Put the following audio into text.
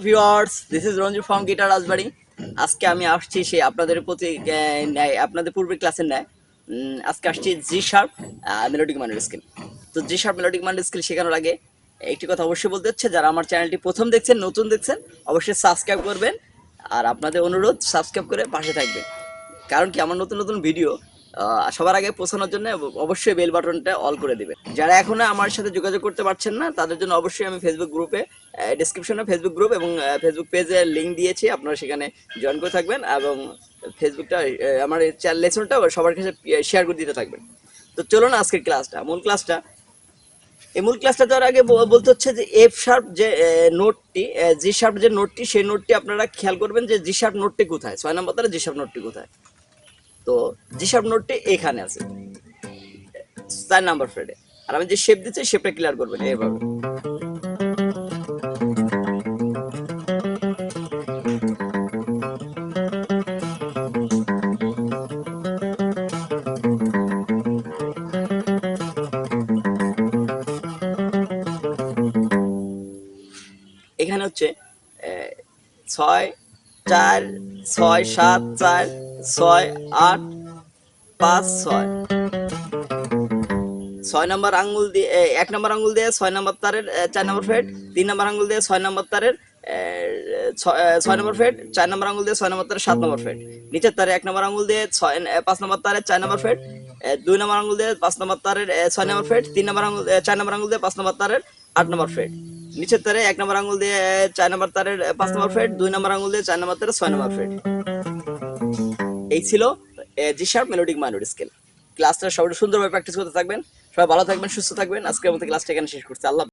Viewers, this is Ranju from guitar Rajbari. আজকে আমি আসছি সেই আপনাদের প্রতি ন্যায়, আপনাদের পূর্বের ক্লাসের ন্যায়। আজকে আসছি G sharp melodic minor scale. তো G sharp melodic minor scale শেখানোর আগে একটি কথা অবশ্যই বলতে হচ্ছে, যারা আমার চ্যানেলটি প্রথম দেখছেন, নতুন দেখছেন, অবশ্যই সাবস্ক্রাইব করবেন। আর আপনাদের অনুরোধ, সাবস্ক্রাইব করে পাশে থাকবেন। কারণ কি, আমার নতুন নতুন ভিডিও সবার আগে পৌঁছানোর জন্য অবশ্যই বেল বাটনটা অল করে দিবেন। যারা এখনো আমার সাথে যোগাযোগ করতে পারছেন না, তাদের জন্য অবশ্যই আমি ফেসবুক গ্রুপে, ডেসক্রিপশনে ফেসবুক গ্রুপ এবং ফেসবুক পেজের লিঙ্ক দিয়েছি, আপনারা সেখানে জয়েন করে থাকবেন এবং ফেসবুকটা আমার লেসনটা সবার কাছে শেয়ার করে দিতে থাকবেন। তো চলুন আজকের ক্লাসটা, মূল ক্লাসটা। এই মূল ক্লাসটা যাওয়ার আগে বলতে হচ্ছে যে এফ শার্প যে নোটটি, জি শার্প যে নোটটি, সেই নোটটি আপনারা খেয়াল করবেন যে জি শার্প নোটটি কোথায়, 6 নম্বর তারে জি শার্প নোটটি কোথায়। তো জি শার্প নোটটি এখানে আছে 4 নাম্বার ফ্রেডে। আর আমি যে শেপ দিচ্ছি, শেপটা ক্লিয়ার করবেন এইভাবে। এখানে হচ্ছে 6 4 6 7 4 6 8 5 6 6 নম্বর আঙ্গুল দিয়ে 1 নম্বর আঙ্গুল দিয়ে 6 নম্বর তারের 4 নম্বর ফ্রেট, 3 নম্বর আঙ্গুল দিয়ে 6 নম্বর তারের 6 নম্বর ফ্রেট, 4 নম্বর আঙ্গুল দিয়ে 6 নম্বর তারের 7 নম্বর ফ্রেট, নিচের তারে 1 নম্বর আঙ্গুল দিয়ে 5 নম্বর তারের 4 নম্বর ফ্রেট, 2 নম্বর আঙ্গুল দিয়ে 5 নম্বর তারের 6 নম্বর ফ্রেট, 3 নম্বর আঙ্গুল 4 নম্বর আঙ্গুল দিয়ে 5 নম্বর তারের 8 নম্বর ফ্রেট, নিচের তারে 1 নম্বর আঙ্গুল দিয়ে 4 নম্বর তারের 5 নম্বর ফ্রেট, 2 নম্বর আঙ্গুল দিয়ে 4 নম্বর তারের 6 নম্বর ফ্রেট। এই ছিল জি শার্প মেলোডিক মাইনর স্কেল। ক্লাসটা সবাই সুন্দরভাবে প্র্যাকটিস করতে থাকবেন। সবাই ভালো থাকবেন, সুস্থ থাকবেন। আজকের মতো ক্লাসটা এখানে শেষ করছি। আল্লাহ।